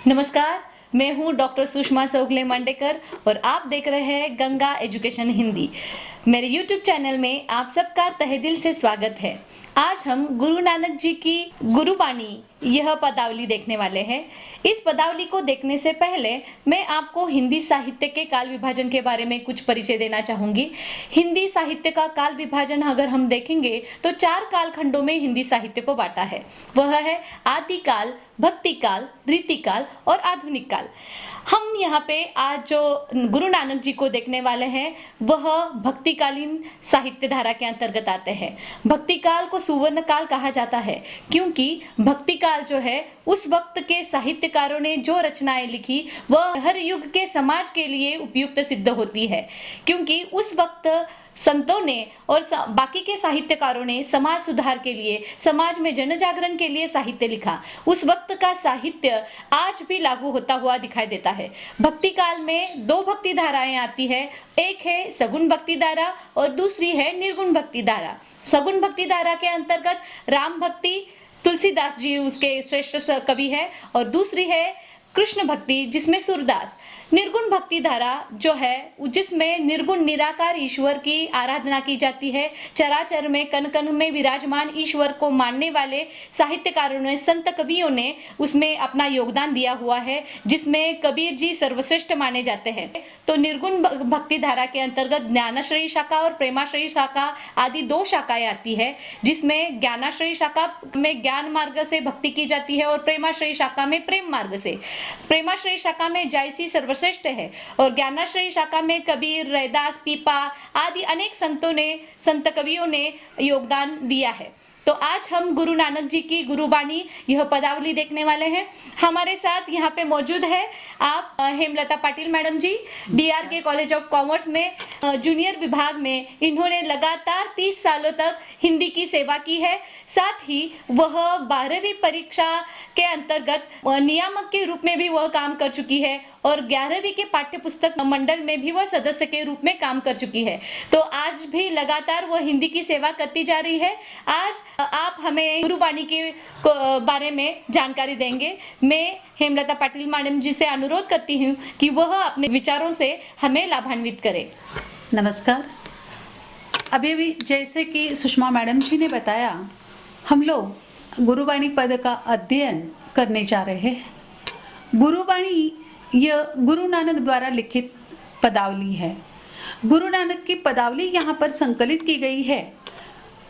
नमस्कार, मैं हूं डॉक्टर सुषमा चौगले मंडेकर और आप देख रहे हैं गंगा एजुकेशन हिंदी। मेरे YouTube चैनल में आप सबका तहे दिल से स्वागत है। आज हम गुरु नानक जी की गुरुबाणी यह पदावली देखने वाले हैं। इस पदावली को देखने से पहले मैं आपको हिंदी साहित्य के काल विभाजन के बारे में कुछ परिचय देना चाहूंगी। हिंदी साहित्य का काल विभाजन अगर हम देखेंगे तो 4 कालखंडों में हिंदी साहित्य को बांटा है। वह है आदिकाल, भक्ति काल, रीति काल और आधुनिक काल। हम यहाँ पे आज जो गुरु नानक जी को देखने वाले हैं वह भक्तिकालीन साहित्य धारा के अंतर्गत आते हैं। भक्ति काल को सुवर्ण काल कहा जाता है क्योंकि भक्ति काल जो है उस वक्त के साहित्यकारों ने जो रचनाएं लिखी वह हर युग के समाज के लिए उपयुक्त सिद्ध होती है, क्योंकि उस वक्त संतों ने और बाकी के साहित्यकारों ने समाज सुधार के लिए, समाज में जन जागरण के लिए साहित्य लिखा। उस वक्त का साहित्य आज भी लागू होता हुआ दिखाई देता है। भक्ति काल में 2 भक्ति धाराएं आती है, एक है सगुण भक्ति धारा और दूसरी है निर्गुण भक्ति धारा। सगुण भक्ति धारा के अंतर्गत राम भक्ति, तुलसीदास जी उसके श्रेष्ठ कवि है, और दूसरी है कृष्ण भक्ति जिसमें सूरदास। निर्गुण भक्ति धारा जो है जिसमें निर्गुण निराकार ईश्वर की आराधना की जाती है। चराचर में कण कण में विराजमान ईश्वर को मानने वाले साहित्यकारों ने, संत कवियों ने उसमें अपना योगदान दिया हुआ है, जिसमें कबीर जी सर्वश्रेष्ठ माने जाते हैं। तो निर्गुण भक्ति धारा के अंतर्गत ज्ञानाश्रयी शाखा और प्रेमाश्रयी शाखा आदि 2 शाखाएं आती है, जिसमें ज्ञानाश्रयी शाखा में ज्ञान मार्ग से भक्ति की जाती है और प्रेमाश्रयी शाखा में प्रेम मार्ग से। प्रेमाश्रयी शाखा में जायसी सर्वश्रेष्ठ है और ज्ञानाश्रयी शाखा में कबीर, रैदास, पीपा आदि अनेक संत कवियों ने योगदान दिया है। तो आज हम गुरु नानक जी की गुरुबाणी यह पदावली देखने वाले हैं। हमारे साथ यहाँ पे मौजूद है आप Hemlata Patil madam ji, DRK college of commerce में जूनियर विभाग में इन्होंने लगातार 30 सालों तक हिंदी की सेवा की है। साथ ही वह 12वीं परीक्षा के अंतर्गत नियामक के रूप में भी वह काम कर चुकी है और 11वीं के पाठ्य पुस्तक मंडल में भी वह सदस्य के रूप में काम कर चुकी है। तो आज भी लगातार वह हिंदी की सेवा करती जा रही है। आज आप हमें गुरुबाणी के बारे में जानकारी देंगे। मैं हेमलता पाटिल मैडम जी से अनुरोध करती हूँ कि वह अपने विचारों से हमें लाभान्वित करें। नमस्कार। अभी जैसे कि सुषमा मैडम जी ने बताया, हम लोग गुरुबाणी पद का अध्ययन करने जा रहे हैं। गुरुबाणी यह गुरु नानक द्वारा लिखित पदावली है। गुरु नानक की पदावली यहाँ पर संकलित की गई है।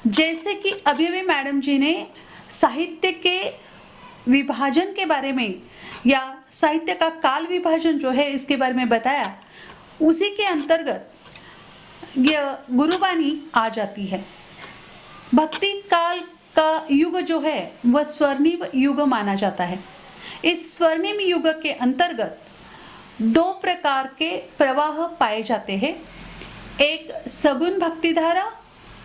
जैसे कि अभी मैडम जी ने साहित्य के विभाजन के बारे में या साहित्य का काल विभाजन जो है इसके बारे में बताया, उसी के अंतर्गत यह गुरुबाणी आ जाती है। भक्ति काल का युग जो है वह स्वर्णिम युग माना जाता है। इस स्वर्णिम युग के अंतर्गत 2 प्रकार के प्रवाह पाए जाते हैं, एक सगुण भक्ति धारा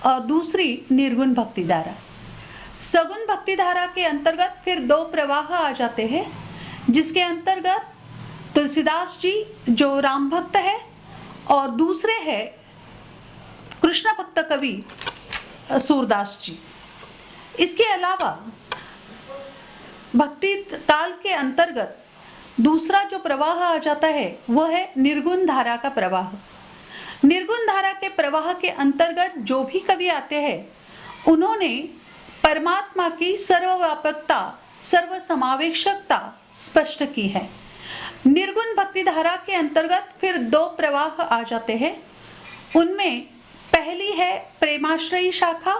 और दूसरी निर्गुण भक्ति धारा। सगुण भक्ति धारा के अंतर्गत फिर 2 प्रवाह आ जाते हैं, जिसके अंतर्गत तुलसीदास जी जो राम भक्त है और दूसरे है कृष्ण भक्त कवि सूरदास जी। इसके अलावा भक्ति काल के अंतर्गत दूसरा जो प्रवाह आ जाता है वह है निर्गुण धारा का प्रवाह। निर्गुण धारा के प्रवाह के अंतर्गत जो भी कवि आते हैं उन्होंने परमात्मा की सर्वव्यापकता, सर्वसमावेशकता स्पष्ट की है। निर्गुण भक्ति धारा के अंतर्गत फिर 2 प्रवाह आ जाते हैं। उनमें पहली है प्रेमाश्रयी शाखा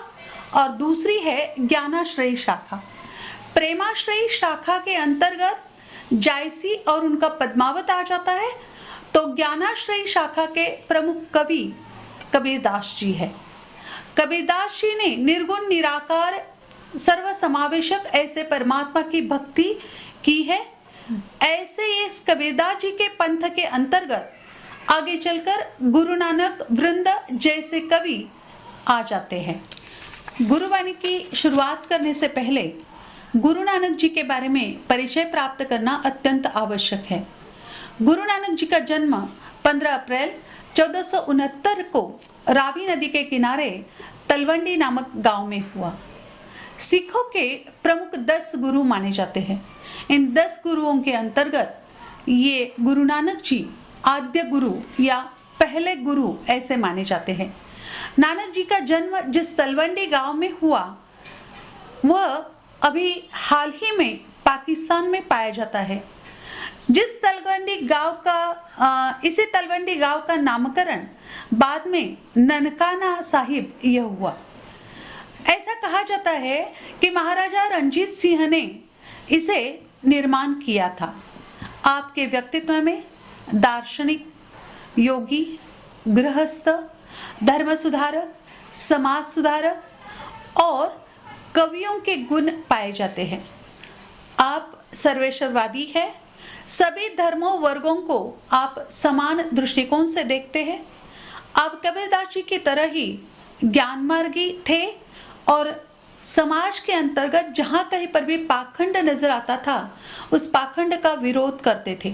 और दूसरी है ज्ञानाश्रयी शाखा। प्रेमाश्रयी शाखा के अंतर्गत जायसी और उनका पद्मावत आ जाता है, तो ज्ञानाश्रयी शाखा के प्रमुख कवि कबीरदास जी है। कबीरदास जी ने निर्गुण निराकार सर्वसमावेशक ऐसे परमात्मा की भक्ति की है। ऐसे इस कबीरदास जी के पंथ के अंतर्गत आगे चलकर गुरु नानक वृंद जैसे कवि आ जाते हैं। गुरुबाणी की शुरुआत करने से पहले गुरु नानक जी के बारे में परिचय प्राप्त करना अत्यंत आवश्यक है। गुरु नानक जी का जन्म 15 अप्रैल 1469 को रावी नदी के किनारे तलवंडी नामक गांव में हुआ। सिखों के प्रमुख 10 गुरु माने जाते हैं। इन 10 गुरुओं के अंतर्गत ये गुरु नानक जी आद्य गुरु या पहले गुरु ऐसे माने जाते हैं। नानक जी का जन्म जिस तलवंडी गांव में हुआ वह अभी हाल ही में पाकिस्तान में पाया जाता है। जिस तलवंडी गांव का इसी तलवंडी गांव का नामकरण बाद में ननकाना साहिब यह हुआ। ऐसा कहा जाता है कि महाराजा रणजीत सिंह ने इसे निर्माण किया था। आपके व्यक्तित्व में दार्शनिक, योगी, गृहस्थ, धर्म सुधारक, समाज सुधारक और कवियों के गुण पाए जाते हैं। आप सर्वेश्वरवादी हैं। सभी धर्मों वर्गों को आप समान दृष्टिकोण से देखते हैं। आप कबीरदास जी की तरह ही ज्ञान मार्गी थे और समाज के अंतर्गत जहाँ कहीं पर भी पाखंड नजर आता था उस पाखंड का विरोध करते थे।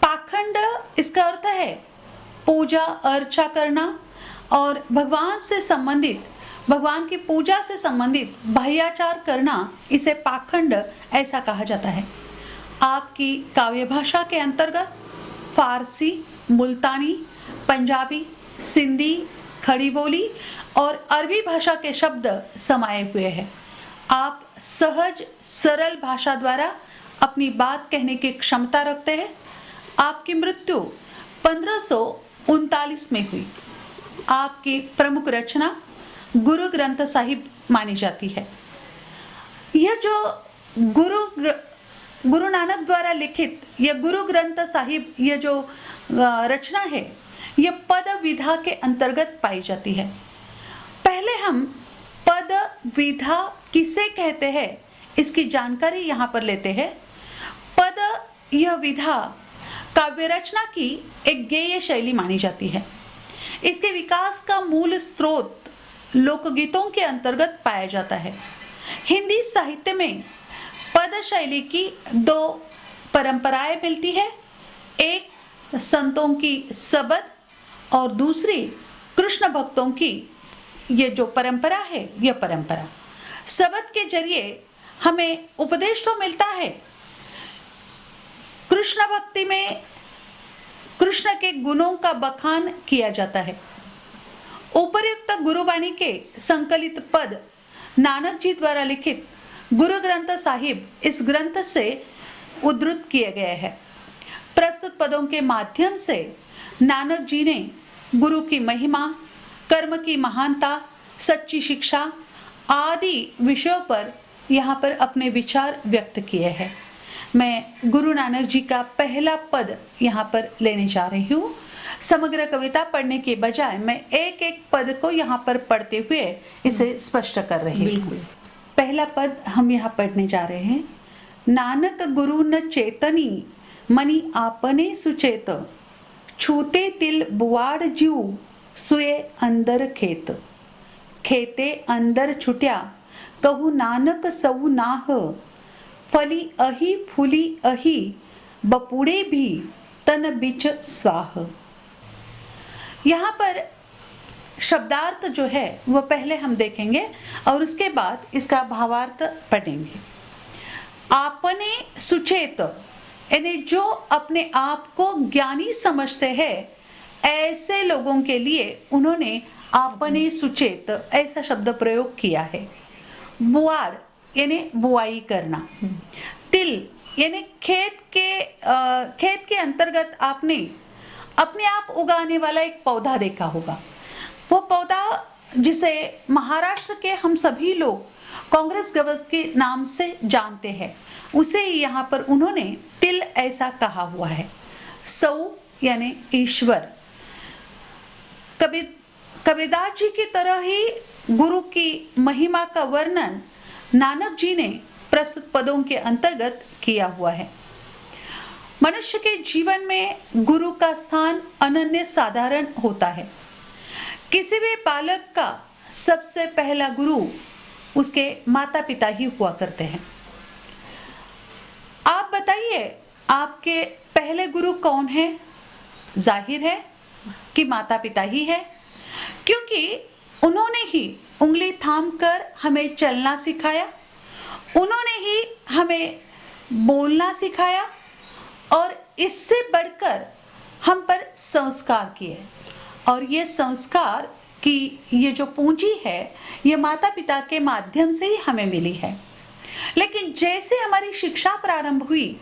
पाखंड इसका अर्थ है पूजा अर्चा करना और भगवान से संबंधित, भगवान की पूजा से संबंधित बाह्याचार करना, इसे पाखंड ऐसा कहा जाता है। आपकी काव्य भाषा के अंतर्गत फारसी, मुल्तानी, पंजाबी, सिंधी, खड़ी बोली और अरबी भाषा के शब्द समाये हुए हैं। आप सहज सरल भाषा द्वारा अपनी बात कहने की क्षमता रखते हैं। आपकी मृत्यु 1539 में हुई। आपकी प्रमुख रचना गुरु ग्रंथ साहिब मानी जाती है। यह जो गुरु नानक द्वारा लिखित यह गुरु ग्रंथ साहिब, यह जो रचना है, यह पद विधा के अंतर्गत पाई जाती है। पहले हम पद विधा किसे कहते हैं इसकी जानकारी यहाँ पर लेते हैं। पद यह विधा काव्य रचना की एक गेय शैली मानी जाती है। इसके विकास का मूल स्रोत लोकगीतों के अंतर्गत पाया जाता है। हिंदी साहित्य में पद शैली की 2 परंपराएं मिलती है। एक संतों की सबद और दूसरी कृष्ण भक्तों की ये जो परंपरा है, यह परंपरा सबद के जरिए हमें उपदेश तो मिलता है। कृष्ण भक्ति में कृष्ण के गुणों का बखान किया जाता है। उपर्युक्त गुरुवाणी के संकलित पद नानक जी द्वारा लिखित गुरु ग्रंथ साहिब इस ग्रंथ से उद्धृत किए गए हैं। प्रस्तुत पदों के माध्यम से नानक जी ने गुरु की महिमा, कर्म की महानता, सच्ची शिक्षा आदि विषयों पर यहाँ पर अपने विचार व्यक्त किए हैं। मैं गुरु नानक जी का पहला पद यहाँ पर लेने जा रही हूँ। समग्र कविता पढ़ने के बजाय मैं एक एक पद को यहाँ पर पढ़ते हुए इसे स्पष्ट कर रही हूँ। पहला पद हम यहाँ पढ़ने जा रहे हैं। नानक गुरु न चेतनी मनि आपने सुचेत, छूते तिल बुआड़ जीव सुए अंदर खेत, खेते अंदर छुट्या कहू नानक सऊ नाह, फली अही फूली अही बपुड़े भी तन बिच स्वाह। यहाँ पर शब्दार्थ जो है वह पहले हम देखेंगे और उसके बाद इसका भावार्थ पढ़ेंगे। आपने सुचेत यानी जो अपने आप को ज्ञानी समझते हैं ऐसे लोगों के लिए उन्होंने आपने सुचेत ऐसा शब्द प्रयोग किया है। बुआर यानी बुआई करना, तिल यानी खेत के अंतर्गत आपने अपने आप उगाने वाला एक पौधा देखा होगा। वो पौधा जिसे महाराष्ट्र के हम सभी लोग कांग्रेस गवस के नाम से जानते हैं, उसे यहाँ पर उन्होंने तिल ऐसा कहा हुआ है। सौ यानी ईश्वर। कबीरदास जी की तरह ही गुरु की महिमा का वर्णन नानक जी ने प्रस्तुत पदों के अंतर्गत किया हुआ है। मनुष्य के जीवन में गुरु का स्थान अनन्य साधारण होता है। किसी भी बालक का सबसे पहला गुरु उसके माता पिता ही हुआ करते हैं। आप बताइए आपके पहले गुरु कौन है? जाहिर है कि माता पिता ही है, क्योंकि उन्होंने ही उंगली थाम कर हमें चलना सिखाया, उन्होंने ही हमें बोलना सिखाया और इससे बढ़कर हम पर संस्कार किए। और ये संस्कार की ये जो पूंजी है ये माता पिता के माध्यम से ही हमें मिली है। लेकिन जैसे हमारी शिक्षा प्रारंभ हुई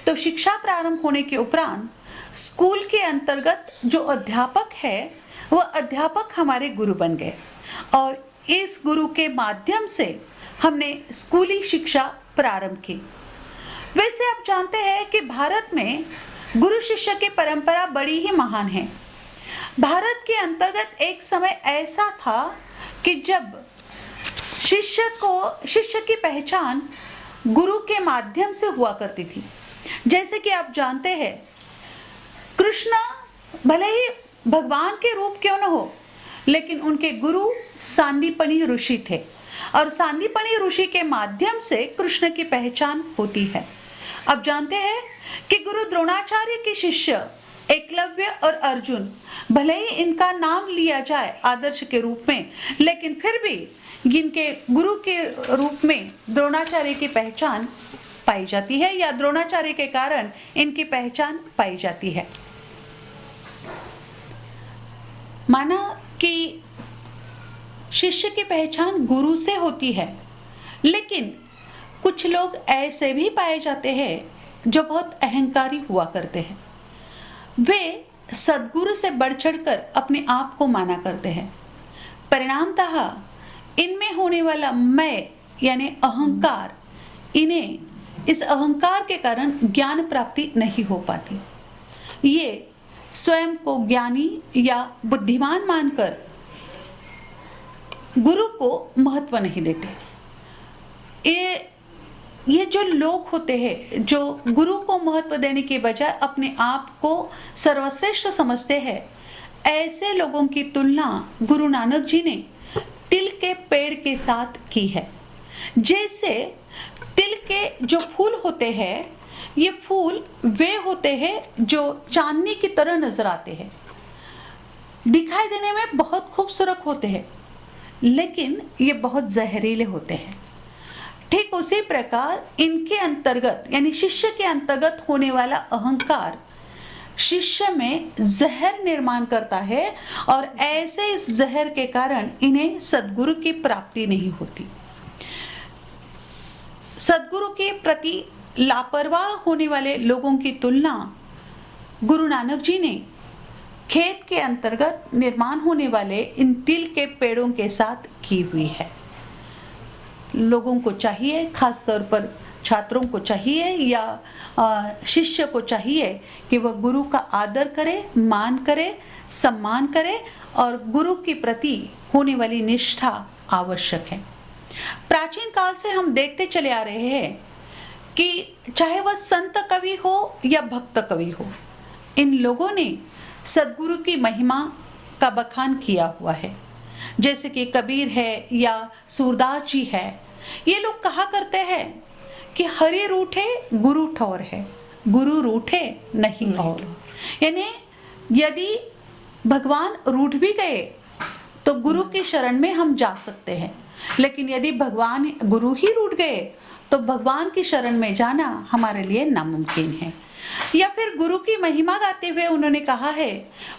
तो शिक्षा प्रारंभ होने के उपरांत स्कूल के अंतर्गत जो अध्यापक है वह अध्यापक हमारे गुरु बन गए और इस गुरु के माध्यम से हमने स्कूली शिक्षा प्रारंभ की। वैसे आप जानते हैं कि भारत में गुरु शिष्य की परंपरा बड़ी ही महान है। भारत के अंतर्गत एक समय ऐसा था कि जब शिष्य की पहचान गुरु के माध्यम से हुआ करती थी। जैसे कि आप जानते हैं कृष्ण भले ही भगवान के रूप क्यों न हो, लेकिन उनके गुरु सांदीपनी ऋषि थे और सांदीपनी ऋषि के माध्यम से कृष्ण की पहचान होती है। अब जानते हैं कि गुरु द्रोणाचार्य के शिष्य एकलव्य और अर्जुन, भले ही इनका नाम लिया जाए आदर्श के रूप में, लेकिन फिर भी इनके गुरु के रूप में द्रोणाचार्य की पहचान पाई जाती है या द्रोणाचार्य के कारण इनकी पहचान पाई जाती है। माना कि शिष्य की पहचान गुरु से होती है, लेकिन कुछ लोग ऐसे भी पाए जाते हैं जो बहुत अहंकारी हुआ करते हैं। वे सद्गुरु से बढ़ चढ़कर अपने आप को माना करते हैं। परिणामतः इनमें होने वाला मैं यानी अहंकार, इन्हें इस अहंकार के कारण ज्ञान प्राप्ति नहीं हो पाती। ये स्वयं को ज्ञानी या बुद्धिमान मानकर गुरु को महत्व नहीं देते। ये जो लोग होते हैं जो गुरु को महत्व देने के बजाय अपने आप को सर्वश्रेष्ठ समझते हैं, ऐसे लोगों की तुलना गुरु नानक जी ने तिल के पेड़ के साथ की है। जैसे तिल के जो फूल होते हैं, ये फूल वे होते हैं जो चांदनी की तरह नजर आते हैं, दिखाई देने में बहुत खूबसूरत होते हैं, लेकिन ये बहुत जहरीले होते हैं। ठीक उसी प्रकार इनके अंतर्गत यानी शिष्य के अंतर्गत होने वाला अहंकार शिष्य में जहर निर्माण करता है और ऐसे इस जहर के कारण इन्हें सद्गुरु की प्राप्ति नहीं होती। सद्गुरु के प्रति लापरवाह होने वाले लोगों की तुलना गुरु नानक जी ने खेत के अंतर्गत निर्माण होने वाले इन तिल के पेड़ों के साथ की हुई है। लोगों को चाहिए, खास तौर पर छात्रों को चाहिए या शिष्य को चाहिए कि वह गुरु का आदर करे, मान करे, सम्मान करे और गुरु के प्रति होने वाली निष्ठा आवश्यक है। प्राचीन काल से हम देखते चले आ रहे हैं कि चाहे वह संत कवि हो या भक्त कवि हो, इन लोगों ने सद्गुरु की महिमा का बखान किया हुआ है। जैसे कि कबीर है या सूरदास जी है, ये लोग कहा करते हैं कि हरि रूठे गुरु ठौर है, गुरु रूठे नहीं और। यानी यदि भगवान रूठ भी गए तो गुरु की शरण में हम जा सकते हैं, लेकिन यदि भगवान गुरु ही रूठ गए तो भगवान की शरण में जाना हमारे लिए नामुमकिन है। या फिर गुरु की महिमा गाते हुए उन्होंने कहा है,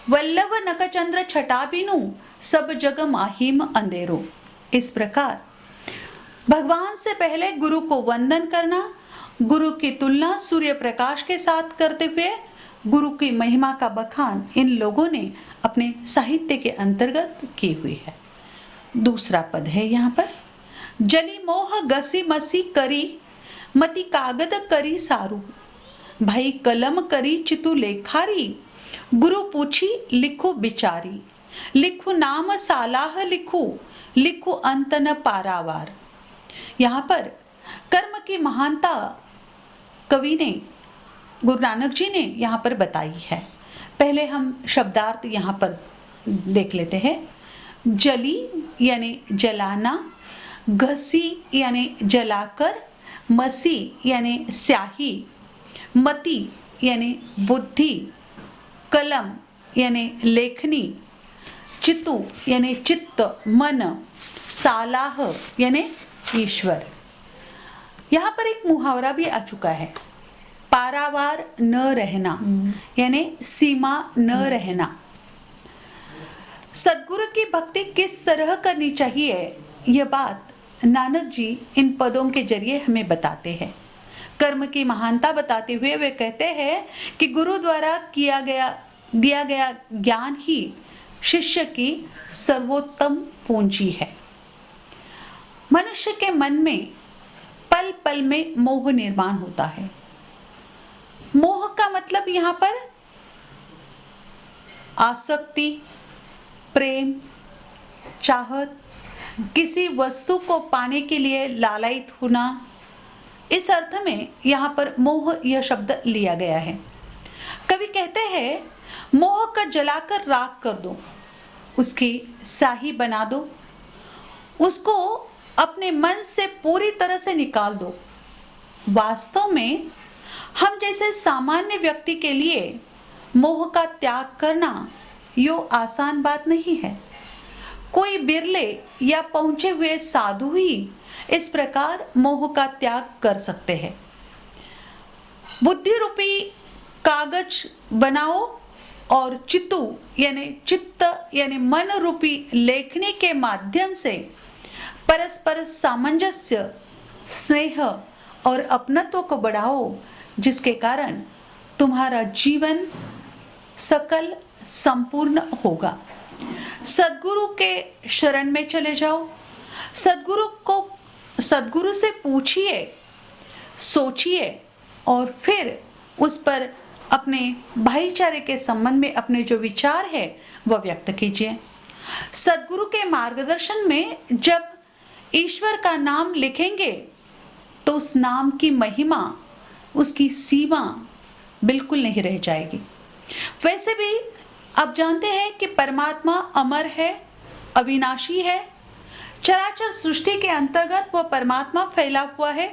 वल्लभ नखचंद्र छटा बिनु सब जग माहिम अंधेरो। इस प्रकार भगवान से पहले गुरु को वंदन करना, गुरु की तुलना सूर्य प्रकाश के साथ करते हुए गुरु की महिमा का बखान इन लोगों ने अपने साहित्य के अंतर्गत की हुई है। दूसरा पद है यहाँ पर, जली मोह गसी मसी करी मति कागद करी सारू, भाई कलम करी चितु लेखारी, गुरु पूछी लिखो बिचारी, लिखु नाम सालाह लिखू, लिखु अंत न पारावार। यहाँ पर कर्म की महानता कवि ने, गुरु नानक जी ने यहाँ पर बताई है। पहले हम शब्दार्थ यहाँ पर देख लेते हैं। जली यानी जलाना, घसी यानी जलाकर, मसी यानी स्याही, मति यानी बुद्धि, कलम यानी लेखनी, चितु यानी चित्त मन, सालाह यानी ईश्वर। यहाँ पर एक मुहावरा भी आ चुका है, पारावार न रहना, यानी सीमा न रहना। सदगुरु की भक्ति किस तरह करनी चाहिए, यह बात नानक जी इन पदों के जरिए हमें बताते हैं। कर्म की महानता बताते हुए वे कहते हैं कि गुरु द्वारा दिया गया ज्ञान ही शिष्य की सर्वोत्तम पूंजी है। मनुष्य के मन में पल पल में मोह निर्माण होता है। मोह का मतलब यहाँ पर आसक्ति, प्रेम, चाहत, किसी वस्तु को पाने के लिए लालायित होना, इस अर्थ में यहाँ पर मोह यह शब्द लिया गया है। कवि कहते हैं, मोह का जलाकर राख कर दो, उसकी स्याही बना दो, उसको अपने मन से पूरी तरह से निकाल दो। वास्तव में हम जैसे सामान्य व्यक्ति के लिए मोह का त्याग करना यो आसान बात नहीं है। कोई बिरले या पहुंचे हुए साधु ही इस प्रकार मोह का त्याग कर सकते हैं। बुद्धि रूपी कागज बनाओ और चित्त यानी मन रूपी लेखनी के माध्यम से परस्पर सामंजस्य, स्नेह और अपनत्व को बढ़ाओ, जिसके कारण तुम्हारा जीवन सकल संपूर्ण होगा। सद्गुरु के शरण में चले जाओ, सद्गुरु से पूछिए, सोचिए और फिर उस पर अपने भाईचारे के संबंध में अपने जो विचार है वह व्यक्त कीजिए। सद्गुरु के मार्गदर्शन में जब ईश्वर का नाम लिखेंगे तो उस नाम की महिमा, उसकी सीमा बिल्कुल नहीं रह जाएगी। वैसे भी आप जानते हैं कि परमात्मा अमर है, अविनाशी है। चराचर सृष्टि के अंतर्गत वह परमात्मा फैला हुआ है।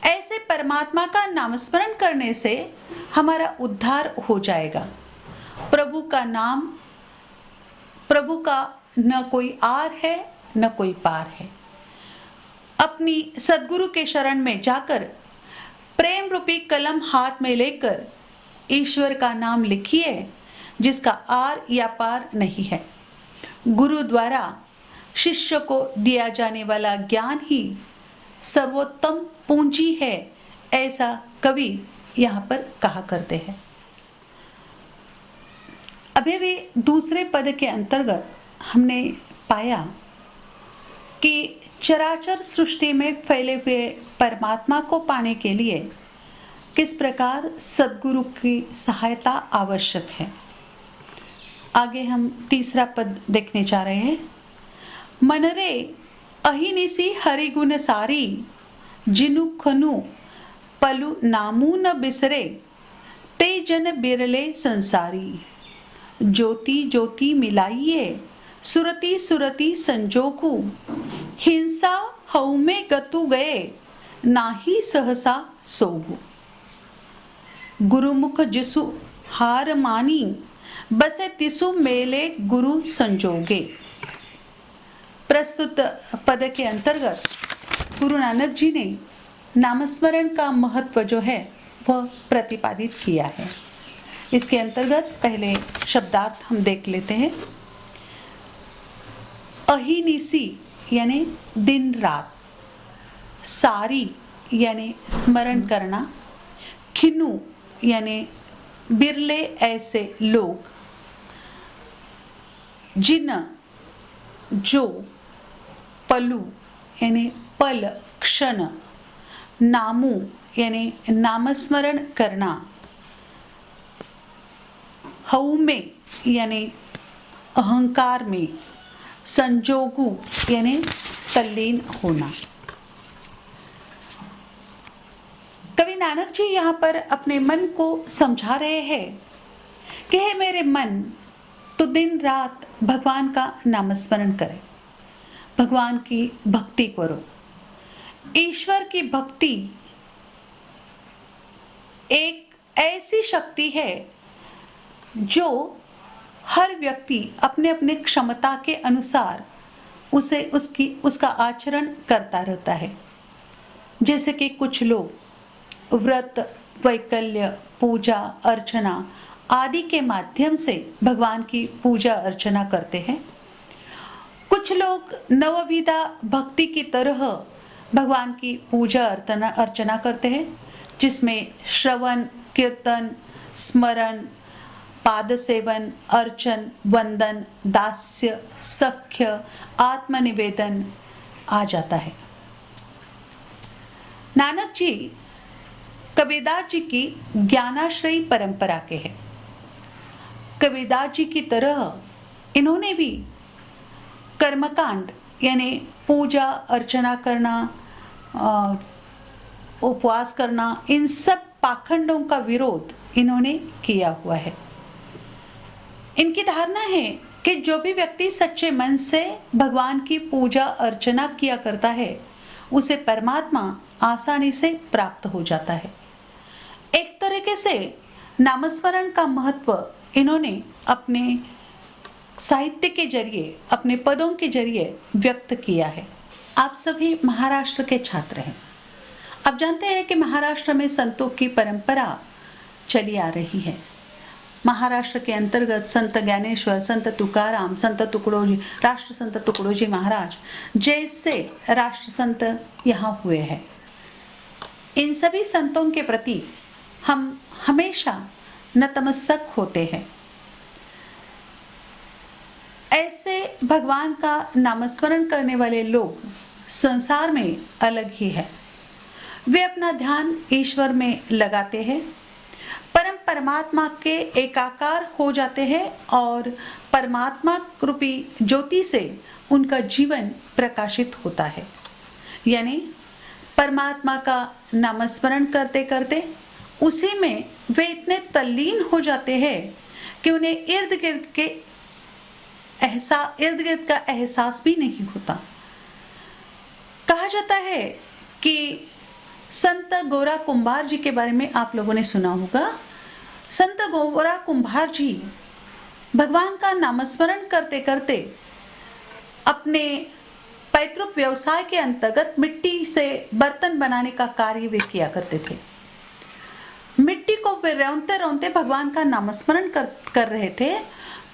ऐसे परमात्मा का नामस्मरण करने से हमारा उद्धार हो जाएगा। प्रभु का न कोई आर है न कोई पार है। अपनी सद्गुरु के शरण में जाकर प्रेम रूपी कलम हाथ में लेकर ईश्वर का नाम लिखिए, जिसका आर या पार नहीं है। गुरु द्वारा शिष्य को दिया जाने वाला ज्ञान ही सर्वोत्तम पूंजी है, ऐसा कवि यहाँ पर कहा करते हैं। अभी भी दूसरे पद के अंतर्गत हमने पाया कि चराचर सृष्टि में फैले हुए परमात्मा को पाने के लिए किस प्रकार सद्गुरु की सहायता आवश्यक है। आगे हम तीसरा पद देखने जा रहे हैं। मनरे अहिनिसी हरिगुण सारी, जिनु खनु पलु नामू न बिसरे, ते जन बिरले संसारी। ज्योति ज्योति मिलाइए, सुरति सुरति संजोगु, हिंसा हऊ में गतु गए, नाही सहसा सोगु। गुरुमुख जिसु हार मानी, बसे तिसु मेले गुरु संजोगे। प्रस्तुत पद के अंतर्गत गुरु नानक जी ने नामस्मरण का महत्व जो है वह प्रतिपादित किया है। इसके अंतर्गत पहले शब्दार्थ हम देख लेते हैं। अहिनिसी यानी दिन रात, सारी यानी स्मरण करना, खिनु यानी बिरले ऐसे लोग, जिन जो, पलु यानी पल क्षण, नामू यानी नामस्मरण करना, हऊ में यानी अहंकार में, संजोगु यानी तल्लीन होना। कवि नानक जी यहाँ पर अपने मन को समझा रहे हैं कि हे मेरे मन, तो दिन रात भगवान का नामस्मरण करे, भगवान की भक्ति करो। ईश्वर की भक्ति एक ऐसी शक्ति है जो हर व्यक्ति अपने अपने क्षमता के अनुसार उसका आचरण करता रहता है। जैसे कि कुछ लोग व्रत, वैकल्य, पूजा अर्चना आदि के माध्यम से भगवान की पूजा अर्चना करते हैं। कुछ लोग नवविधा भक्ति की तरह भगवान की पूजा अर्चना करते हैं, जिसमें श्रवण, कीर्तन, स्मरण, पाद सेवन, अर्चन, वंदन, दास्य, सख्य, आत्मनिवेदन आ जाता है। नानक जी कबीरदास जी की ज्ञानाश्रयी परंपरा के हैं। कबीरदास जी की तरह इन्होंने भी कर्मकांड यानी पूजा अर्चना करना, उपवास करना, इन सब पाखंडों का विरोध इन्होंने किया हुआ है। इनकी धारणा है कि जो भी व्यक्ति सच्चे मन से भगवान की पूजा अर्चना किया करता है उसे परमात्मा आसानी से प्राप्त हो जाता है। एक तरीके से नामस्मरण का महत्व इन्होंने अपने साहित्य के जरिए, अपने पदों के जरिए व्यक्त किया है। आप सभी महाराष्ट्र के छात्र हैं। आप जानते हैं कि महाराष्ट्र में संतों की परंपरा चली आ रही है। महाराष्ट्र के अंतर्गत संत ज्ञानेश्वर, संत तुकाराम, संत तुकडोजी, राष्ट्र संत तुकडोजी महाराज जैसे राष्ट्र संत यहाँ हुए हैं। इन सभी संतों के प्रति हम हमेशा नतमस्तक होते हैं। ऐसे भगवान का नामस्मरण करने वाले लोग संसार में अलग ही है। वे अपना ध्यान ईश्वर में लगाते हैं, परम परमात्मा के एकाकार हो जाते हैं और परमात्मा रूपी ज्योति से उनका जीवन प्रकाशित होता है। यानी परमात्मा का नामस्मरण करते करते उसी में वे इतने तल्लीन हो जाते हैं कि उन्हें इर्द गिर्द का एहसास भी नहीं होता। कहा जाता है कि संत गोरा कुंभार जी के बारे में आप लोगों ने सुना होगा। संत गोरा कुंभार जी भगवान का नामस्मरण करते करते अपने पैतृक व्यवसाय के अंतर्गत मिट्टी से बर्तन बनाने का कार्य वे किया करते थे। मिट्टी को वे रौंदते रौंदते भगवान का नामस्मरण कर रहे थे,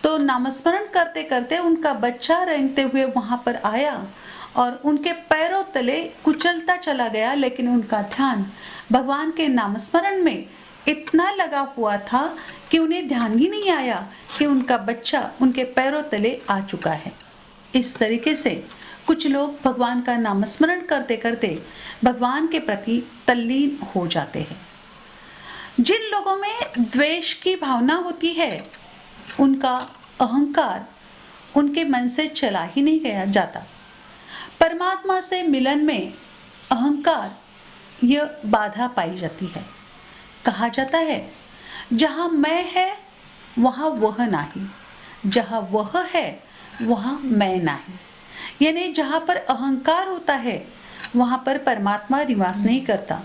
तो नामस्मरण करते करते उनका बच्चा रेंगते हुए वहां पर आया और उनके पैरों तले कुचलता चला गया, लेकिन उनका ध्यान भगवान के नामस्मरण में इतना लगा हुआ था कि उन्हें ध्यान ही नहीं आया कि उनका बच्चा उनके पैरों तले आ चुका है। इस तरीके से कुछ लोग भगवान का नामस्मरण करते करते भगवान के प्रति तल्लीन हो जाते हैं। जिन लोगों में द्वेष की भावना होती है, उनका अहंकार उनके मन से चला ही नहीं गया जाता। परमात्मा से मिलन में अहंकार यह बाधा पाई जाती है। कहा जाता है जहां मैं है वहां वह नहीं, जहां वह है वहां मैं नहीं। यानी जहां पर अहंकार होता है वहां पर परमात्मा निवास नहीं करता,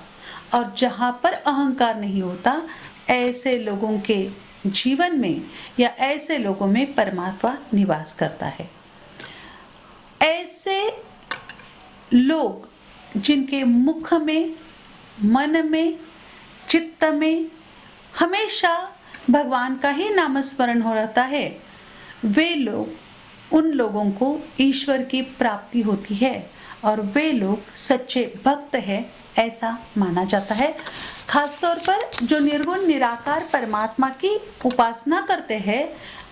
और जहां पर अहंकार नहीं होता ऐसे लोगों के जीवन में या ऐसे लोगों में परमात्मा निवास करता है। ऐसे लोग जिनके मुख में, मन में, चित्त में हमेशा भगवान का ही नामस्मरण हो रहता है, वे लोग, उन लोगों को ईश्वर की प्राप्ति होती है और वे लोग सच्चे भक्त हैं, ऐसा माना जाता है। खासतौर पर जो निर्गुण निराकार परमात्मा की उपासना करते हैं,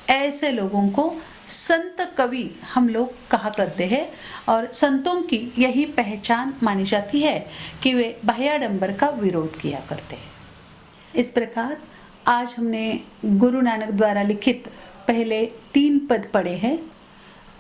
ऐसे लोगों को संत कवि हम लोग कहा करते हैं, और संतों की यही पहचान मानी जाती है कि वे बाह्याडंबर का विरोध किया करते हैं। इस प्रकार आज हमने गुरु नानक द्वारा लिखित पहले 3 पद पढ़े हैं।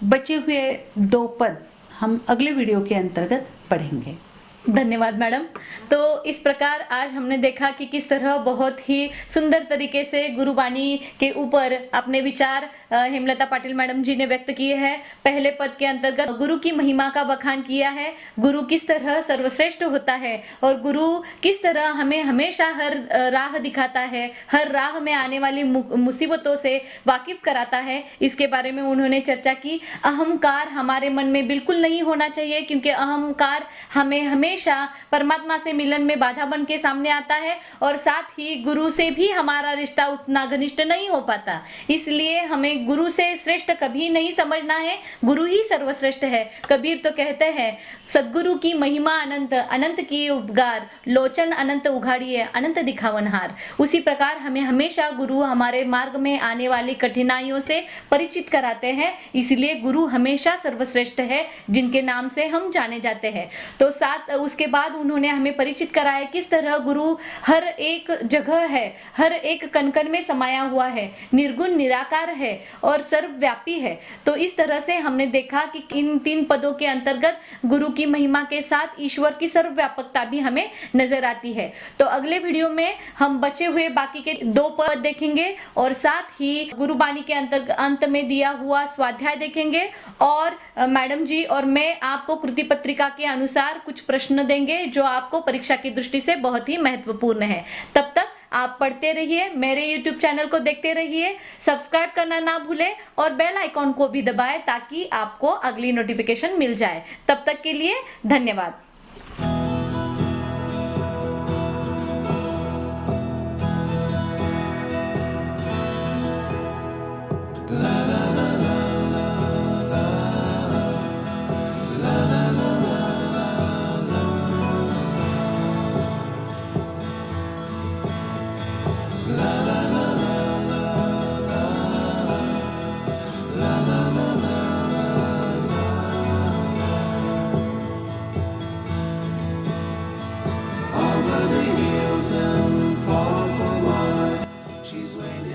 बचे हुए 2 पद हम अगले वीडियो के अंतर्गत पढ़ेंगे। धन्यवाद मैडम। तो इस प्रकार आज हमने देखा कि किस तरह बहुत ही सुंदर तरीके से गुरुवाणी के ऊपर अपने विचार हेमलता पाटिल मैडम जी ने व्यक्त किए हैं। पहले पद के अंतर्गत गुरु की महिमा का बखान किया है, गुरु किस तरह सर्वश्रेष्ठ होता है और गुरु किस तरह हमें हमेशा हर राह दिखाता है, हर राह में आने वाली मुसीबतों से वाकिफ कराता है, इसके बारे में उन्होंने चर्चा की। अहंकार हमारे मन में बिल्कुल नहीं होना चाहिए, क्योंकि अहंकार हमें हमेशा परमात्मा से मिलन में बाधा बन के सामने आता है और साथ ही गुरु से भी हमारा रिश्ता उतना घनिष्ठ नहीं हो पाता। इसलिए हमें गुरु से श्रेष्ठ कभी नहीं समझना है, गुरु ही सर्वश्रेष्ठ है। कबीर तो कहते हैं सदगुरु की महिमा अनंत, अनंत की उपगार, लोचन अनंत उघाड़िए अनंत दिखावनहार। उसी प्रकार हमें हमेशा गुरु हमारे मार्ग में आने वाली कठिनाइयों से परिचित कराते हैं। इसलिए गुरु हमेशा सर्वश्रेष्ठ है जिनके नाम से हम जाने जाते हैं। तो साथ उसके बाद उन्होंने हमें परिचित कराया किस तरह गुरु हर एक जगह है, हर एक कण-कण में समाया हुआ है, निर्गुण निराकार है और सर्वव्यापी है। तो इस तरह से हमने देखा कि इन 3 पदों के अंतर्गत गुरु की महिमा के साथ ईश्वर की सर्वव्यापकता भी हमें नजर आती है। तो अगले वीडियो में हम बचे हुए बाकी के 2 पद देखेंगे और साथ ही गुरुबाणी के अंत में दिया हुआ स्वाध्याय देखेंगे और मैडम जी और मैं आपको कृति पत्रिका के अनुसार कुछ प्रश्न देंगे जो आपको परीक्षा की दृष्टि से बहुत ही महत्वपूर्ण है। तब तक आप पढ़ते रहिए, मेरे YouTube चैनल को देखते रहिए, सब्सक्राइब करना ना भूलें और बेल आइकॉन को भी दबाएं ताकि आपको अगली नोटिफिकेशन मिल जाए। तब तक के लिए धन्यवाद। Over the hills and far from mine, she's waiting.